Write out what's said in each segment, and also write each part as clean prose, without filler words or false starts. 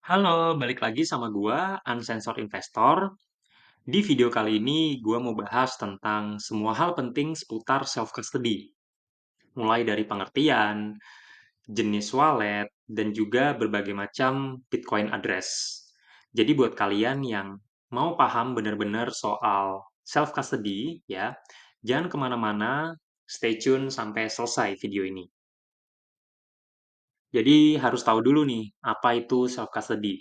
Halo, balik lagi sama gua, Uncensored Investor. Di video kali ini, gua mau bahas tentang semua hal penting seputar self-custody. Mulai dari pengertian, jenis wallet, dan juga berbagai macam Bitcoin address. Jadi buat kalian yang mau paham benar-benar soal self-custody, ya, jangan kemana-mana, stay tune sampai selesai video ini. Jadi harus tahu dulu nih, apa itu self-custody.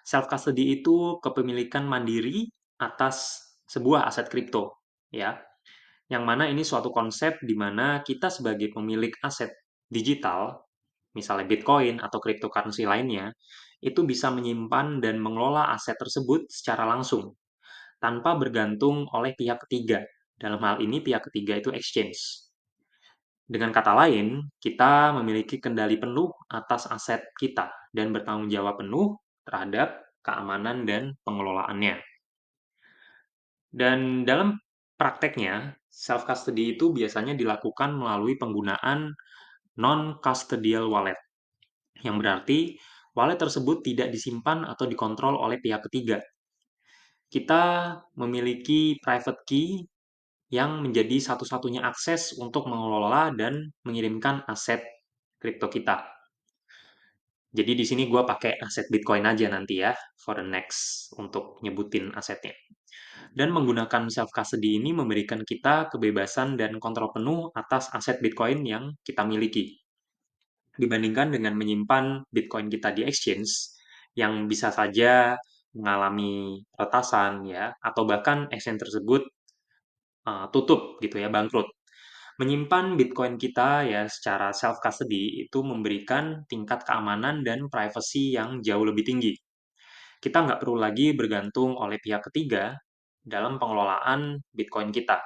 Self-custody itu kepemilikan mandiri atas sebuah aset kripto, ya. Yang mana ini suatu konsep di mana kita sebagai pemilik aset digital, misalnya Bitcoin atau cryptocurrency lainnya, itu bisa menyimpan dan mengelola aset tersebut secara langsung, tanpa bergantung oleh pihak ketiga. Dalam hal ini pihak ketiga itu exchange. Dengan kata lain, kita memiliki kendali penuh atas aset kita dan bertanggung jawab penuh terhadap keamanan dan pengelolaannya. Dan dalam prakteknya, self-custody itu biasanya dilakukan melalui penggunaan non-custodial wallet, yang berarti wallet tersebut tidak disimpan atau dikontrol oleh pihak ketiga. Kita memiliki private key yang menjadi satu-satunya akses untuk mengelola dan mengirimkan aset kripto kita. Jadi di sini gue pakai aset Bitcoin aja nanti ya, for the next, untuk nyebutin asetnya. Dan menggunakan self-custody ini memberikan kita kebebasan dan kontrol penuh atas aset Bitcoin yang kita miliki. Dibandingkan dengan menyimpan Bitcoin kita di exchange, yang bisa saja mengalami retasan ya, atau bahkan exchange tersebut tutup gitu ya, bangkrut. Menyimpan Bitcoin kita ya secara self-custody itu memberikan tingkat keamanan dan privacy yang jauh lebih tinggi. Kita nggak perlu lagi bergantung oleh pihak ketiga dalam pengelolaan Bitcoin kita,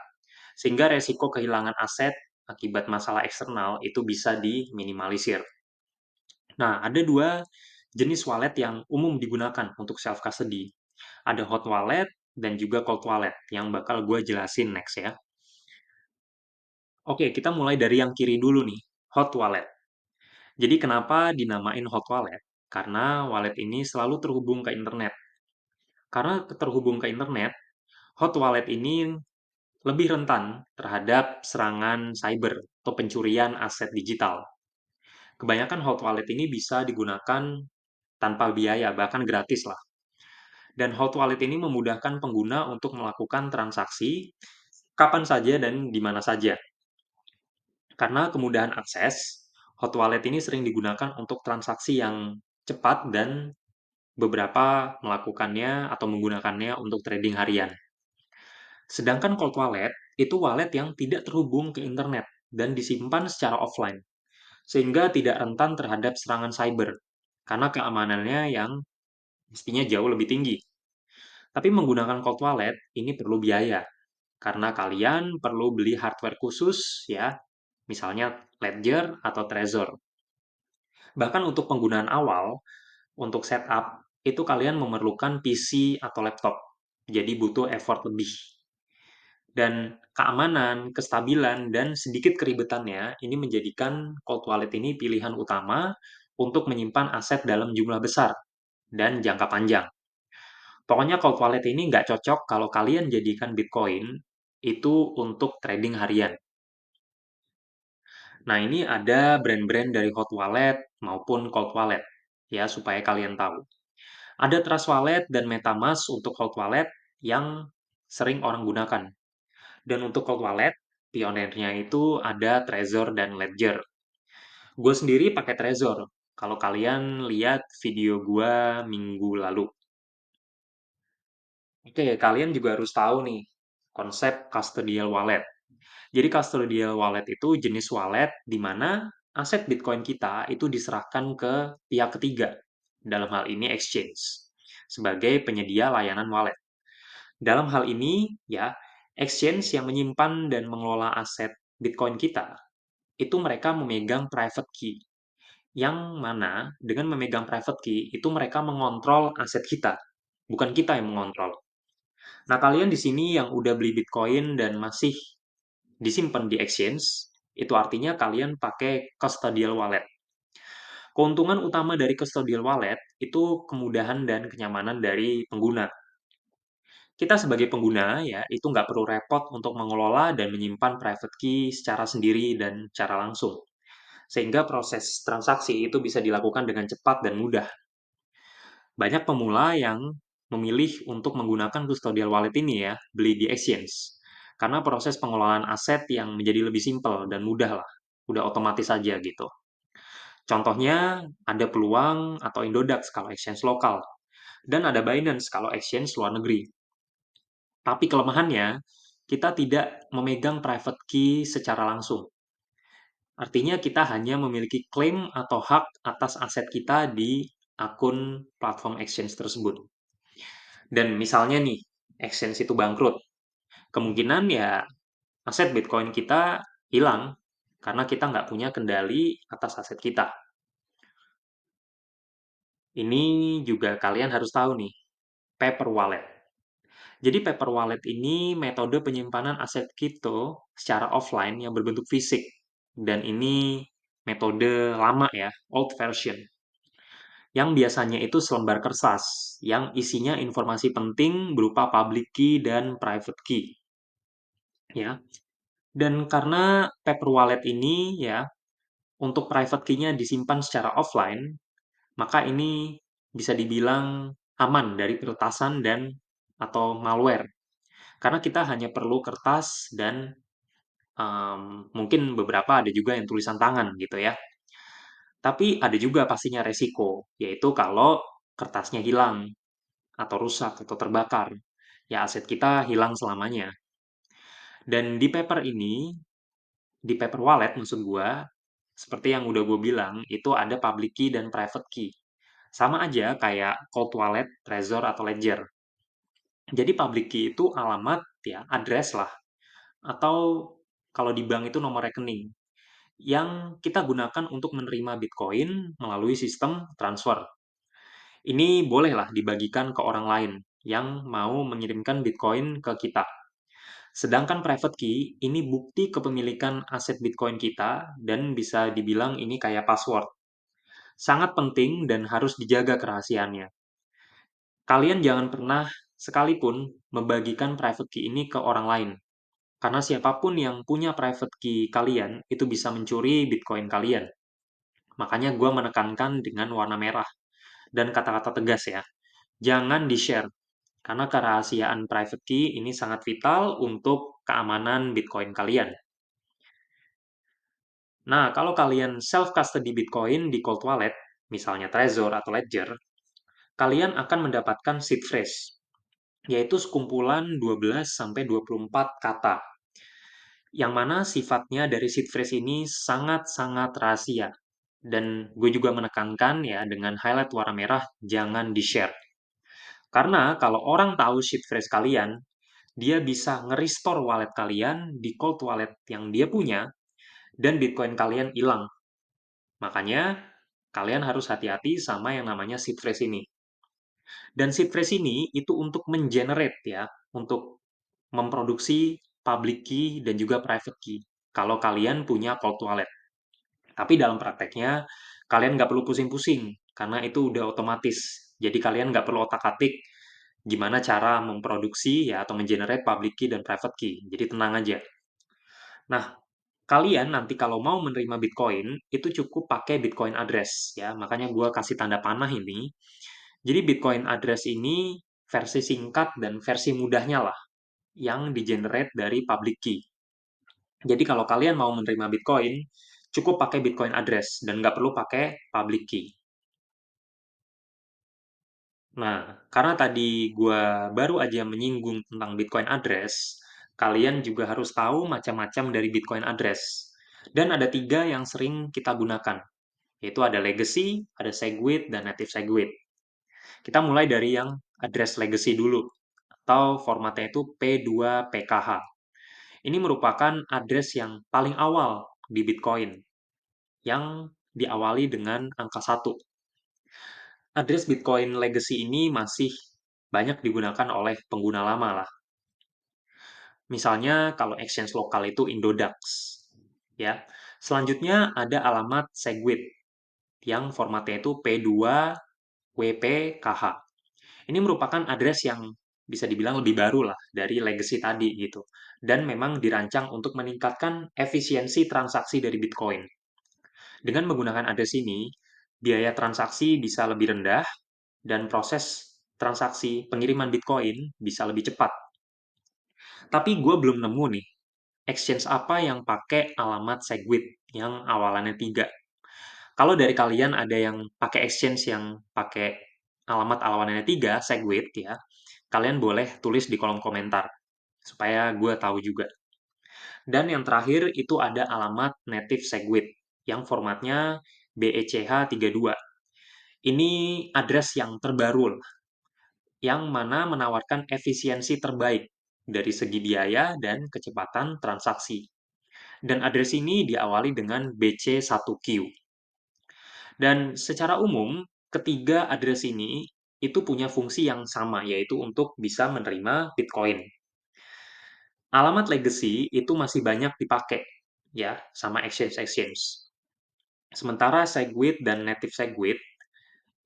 sehingga resiko kehilangan aset akibat masalah eksternal itu bisa diminimalisir. Nah, ada dua jenis wallet yang umum digunakan untuk self-custody. Ada hot wallet dan juga cold wallet, yang bakal gue jelasin next ya. Oke, kita mulai dari yang kiri dulu nih, hot wallet. Jadi kenapa dinamain hot wallet? Karena wallet ini selalu terhubung ke internet. Karena terhubung ke internet, hot wallet ini lebih rentan terhadap serangan cyber atau pencurian aset digital. Kebanyakan hot wallet ini bisa digunakan tanpa biaya, bahkan gratis lah. Dan hot wallet ini memudahkan pengguna untuk melakukan transaksi kapan saja dan di mana saja. Karena kemudahan akses, hot wallet ini sering digunakan untuk transaksi yang cepat dan beberapa melakukannya atau menggunakannya untuk trading harian. Sedangkan cold wallet itu wallet yang tidak terhubung ke internet dan disimpan secara offline, sehingga tidak rentan terhadap serangan cyber, karena keamanannya yang mestinya jauh lebih tinggi. Tapi menggunakan cold wallet ini perlu biaya, karena kalian perlu beli hardware khusus ya, misalnya Ledger atau Trezor. Bahkan untuk penggunaan awal, untuk setup, itu kalian memerlukan PC atau laptop. Jadi butuh effort lebih. Dan keamanan, kestabilan, dan sedikit keribetannya ini menjadikan cold wallet ini pilihan utama untuk menyimpan aset dalam jumlah besar dan jangka panjang. Pokoknya cold wallet ini nggak cocok kalau kalian jadikan Bitcoin itu untuk trading harian. Nah, ini ada brand-brand dari hot wallet maupun cold wallet, ya, supaya kalian tahu. Ada Trust Wallet dan MetaMask untuk cold wallet yang sering orang gunakan. Dan untuk cold wallet, pionirnya itu ada Trezor dan Ledger. Gue sendiri pakai Trezor, kalau kalian lihat video gue minggu lalu. Oke, kalian juga harus tahu nih, konsep custodial wallet. Jadi custodial wallet itu jenis wallet di mana aset Bitcoin kita itu diserahkan ke pihak ketiga, dalam hal ini exchange, sebagai penyedia layanan wallet. Dalam hal ini, ya, exchange yang menyimpan dan mengelola aset Bitcoin kita, itu mereka memegang private key, yang mana dengan memegang private key, itu mereka mengontrol aset kita, bukan kita yang mengontrol. Nah, kalian di sini yang udah beli Bitcoin dan masih disimpan di exchange, itu artinya kalian pakai custodial wallet. Keuntungan utama dari custodial wallet itu kemudahan dan kenyamanan dari pengguna. Kita sebagai pengguna ya, itu nggak perlu repot untuk mengelola dan menyimpan private key secara sendiri dan secara langsung. Sehingga proses transaksi itu bisa dilakukan dengan cepat dan mudah. Banyak pemula yang memilih untuk menggunakan custodial wallet ini ya, beli di exchange. Karena proses pengelolaan aset yang menjadi lebih simpel dan mudah lah. Udah otomatis saja gitu. Contohnya, ada Peluang atau Indodax kalau exchange lokal. Dan ada Binance kalau exchange luar negeri. Tapi kelemahannya, kita tidak memegang private key secara langsung. Artinya kita hanya memiliki klaim atau hak atas aset kita di akun platform exchange tersebut. Dan misalnya nih, exchange itu bangkrut, kemungkinan ya aset Bitcoin kita hilang karena kita nggak punya kendali atas aset kita. Ini juga kalian harus tahu nih, paper wallet. Jadi paper wallet ini metode penyimpanan aset kripto secara offline yang berbentuk fisik. Dan ini metode lama ya, old version. Yang biasanya itu selembar kertas yang isinya informasi penting berupa public key dan private key. Ya. Dan karena paper wallet ini ya, untuk private key-nya disimpan secara offline, maka ini bisa dibilang aman dari peretasan dan atau malware. Karena kita hanya perlu kertas dan mungkin beberapa ada juga yang tulisan tangan gitu ya. Tapi ada juga pastinya resiko, yaitu kalau kertasnya hilang atau rusak atau terbakar, ya aset kita hilang selamanya. Dan di paper wallet maksud gua, seperti yang udah gue bilang, itu ada public key dan private key. Sama aja kayak cold wallet, Trezor, atau Ledger. Jadi public key itu alamat ya, address lah. Atau kalau di bank itu nomor rekening yang kita gunakan untuk menerima Bitcoin melalui sistem transfer. Ini bolehlah dibagikan ke orang lain yang mau mengirimkan Bitcoin ke kita. Sedangkan private key ini bukti kepemilikan aset Bitcoin kita dan bisa dibilang ini kayak password. Sangat penting dan harus dijaga kerahasiaannya. Kalian jangan pernah sekalipun membagikan private key ini ke orang lain. Karena siapapun yang punya private key kalian itu bisa mencuri Bitcoin kalian. Makanya gue menekankan dengan warna merah dan kata-kata tegas ya. Jangan di-share, karena kerahasiaan private key ini sangat vital untuk keamanan Bitcoin kalian. Nah, kalau kalian self-custody Bitcoin di cold wallet, misalnya Trezor atau Ledger, kalian akan mendapatkan seed phrase, yaitu sekumpulan 12-24 kata, yang mana sifatnya dari seed phrase ini sangat-sangat rahasia. Dan gue juga menekankan ya dengan highlight warna merah, jangan di-share. Karena kalau orang tahu seed phrase kalian, dia bisa nge-restore wallet kalian di cold wallet yang dia punya, dan Bitcoin kalian hilang. Makanya, kalian harus hati-hati sama yang namanya seed phrase ini. Dan seed phrase ini itu untuk mengenerate ya, untuk memproduksi public key dan juga private key. Kalau kalian punya cold wallet. Tapi dalam prakteknya, kalian nggak perlu pusing-pusing, karena itu udah otomatis. Jadi kalian nggak perlu otak-atik gimana cara memproduksi ya atau mengenerate public key dan private key. Jadi tenang aja. Nah, kalian nanti kalau mau menerima Bitcoin, itu cukup pakai Bitcoin address ya. Makanya gue kasih tanda panah ini. Jadi Bitcoin address ini versi singkat dan versi mudahnya lah yang di-generate dari public key. Jadi kalau kalian mau menerima Bitcoin, cukup pakai Bitcoin address dan nggak perlu pakai public key. Nah, karena tadi gue baru aja menyinggung tentang Bitcoin address, kalian juga harus tahu macam-macam dari Bitcoin address. Dan ada tiga yang sering kita gunakan, yaitu ada legacy, ada SegWit, dan native SegWit. Kita mulai dari yang address legacy dulu, atau formatnya itu P2PKH. Ini merupakan address yang paling awal di Bitcoin, yang diawali dengan angka 1. Address Bitcoin Legacy ini masih banyak digunakan oleh pengguna lama lah. Misalnya kalau exchange lokal itu Indodax. Ya. Selanjutnya ada alamat SegWit yang formatnya itu P2WPKH. Ini merupakan address yang bisa dibilang lebih baru lah dari legacy tadi gitu. Dan memang dirancang untuk meningkatkan efisiensi transaksi dari Bitcoin. Dengan menggunakan address ini, biaya transaksi bisa lebih rendah dan proses transaksi pengiriman Bitcoin bisa lebih cepat. Tapi gue belum nemu nih, exchange apa yang pakai alamat Segwit yang awalannya 3. Kalau dari kalian ada yang pakai exchange yang pakai alamat awalannya 3, Segwit ya, kalian boleh tulis di kolom komentar, supaya gue tahu juga. Dan yang terakhir itu ada alamat native Segwit, yang formatnya BECH32. Ini address yang terbaru, yang mana menawarkan efisiensi terbaik dari segi biaya dan kecepatan transaksi. Dan address ini diawali dengan BC1Q. Dan secara umum, ketiga address ini itu punya fungsi yang sama, yaitu untuk bisa menerima Bitcoin. Alamat legacy itu masih banyak dipakai ya sama exchange-exchange. Sementara Segwit dan native Segwit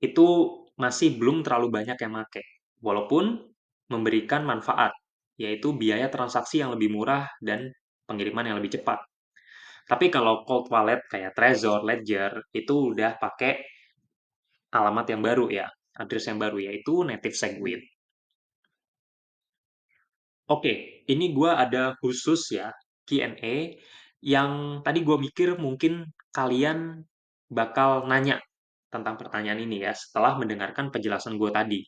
itu masih belum terlalu banyak yang pakai. Walaupun memberikan manfaat, yaitu biaya transaksi yang lebih murah dan pengiriman yang lebih cepat. Tapi kalau cold wallet kayak Trezor, Ledger, itu udah pakai alamat yang baru ya, address yang baru, yaitu native Segwit. Oke, ini gue ada khusus ya, Q&A, yang tadi gue mikir mungkin kalian bakal nanya tentang pertanyaan ini ya, setelah mendengarkan penjelasan gue tadi.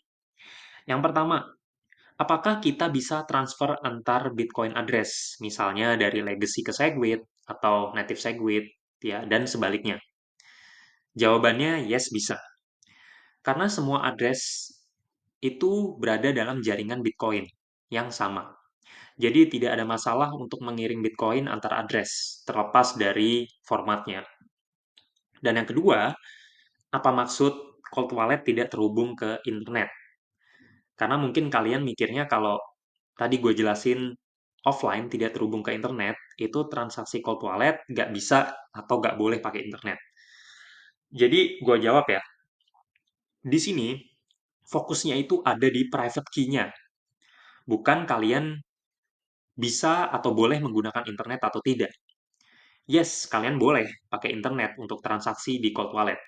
Yang pertama, apakah kita bisa transfer antar Bitcoin address, misalnya dari legacy ke Segwit atau native Segwit, ya, dan sebaliknya? Jawabannya yes, bisa. Karena semua address itu berada dalam jaringan Bitcoin yang sama. Jadi tidak ada masalah untuk mengirim Bitcoin antar address, terlepas dari formatnya. Dan yang kedua, apa maksud cold wallet tidak terhubung ke internet? Karena mungkin kalian mikirnya kalau tadi gue jelasin offline tidak terhubung ke internet, itu transaksi cold wallet nggak bisa atau nggak boleh pakai internet. Jadi gue jawab ya, di sini fokusnya itu ada di private key-nya. Bukan kalian bisa atau boleh menggunakan internet atau tidak. Yes, kalian boleh pakai internet untuk transaksi di cold wallet.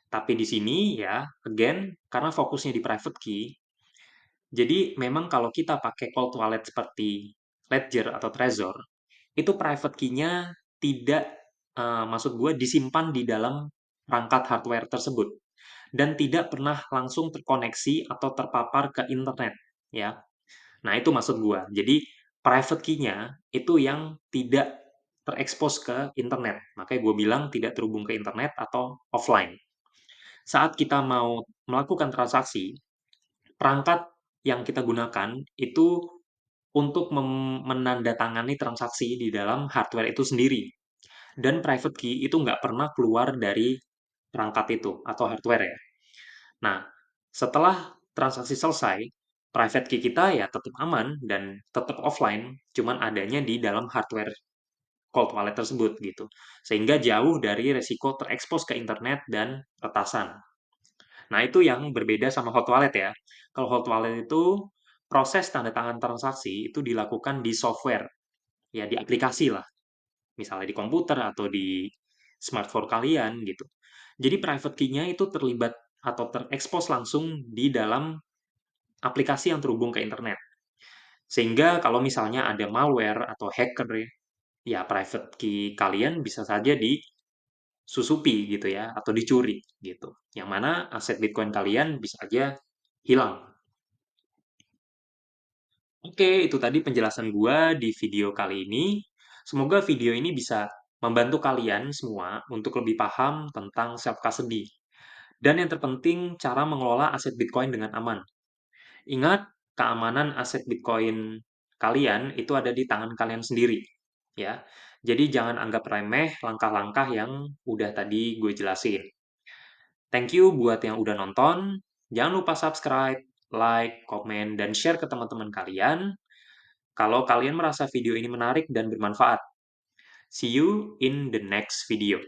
Tapi di sini ya, again, karena fokusnya di private key, jadi memang kalau kita pakai cold wallet seperti Ledger atau Trezor, itu private key-nya tidak, maksud gue, disimpan di dalam perangkat hardware tersebut dan tidak pernah langsung terkoneksi atau terpapar ke internet, ya. Nah, itu maksud gue. Jadi, private key-nya itu yang tidak terekspos ke internet. Makanya gue bilang tidak terhubung ke internet atau offline. Saat kita mau melakukan transaksi, perangkat yang kita gunakan itu untuk menandatangani transaksi di dalam hardware itu sendiri. Dan private key itu nggak pernah keluar dari perangkat itu atau hardware ya. Nah, setelah transaksi selesai, private key kita ya tetap aman dan tetap offline, cuman adanya di dalam hardware cold wallet tersebut gitu. Sehingga jauh dari resiko terekspos ke internet dan retasan. Nah, itu yang berbeda sama hot wallet ya. Kalau hot wallet itu proses tanda tangan transaksi itu dilakukan di software, ya di aplikasi lah. Misalnya di komputer atau di smartphone kalian gitu. Jadi private key-nya itu terlibat atau terekspos langsung di dalam aplikasi yang terhubung ke internet. Sehingga kalau misalnya ada malware atau hacker ya private key kalian bisa saja disusupi gitu ya atau dicuri gitu. Yang mana aset Bitcoin kalian bisa aja hilang. Oke, itu tadi penjelasan gua di video kali ini. Semoga video ini bisa membantu kalian semua untuk lebih paham tentang self custody. Dan yang terpenting, cara mengelola aset Bitcoin dengan aman. Ingat, keamanan aset Bitcoin kalian itu ada di tangan kalian sendiri, ya. Jadi jangan anggap remeh langkah-langkah yang udah tadi gue jelasin. Thank you buat yang udah nonton. Jangan lupa subscribe, like, komen, dan share ke teman-teman kalian kalau kalian merasa video ini menarik dan bermanfaat. See you in the next video.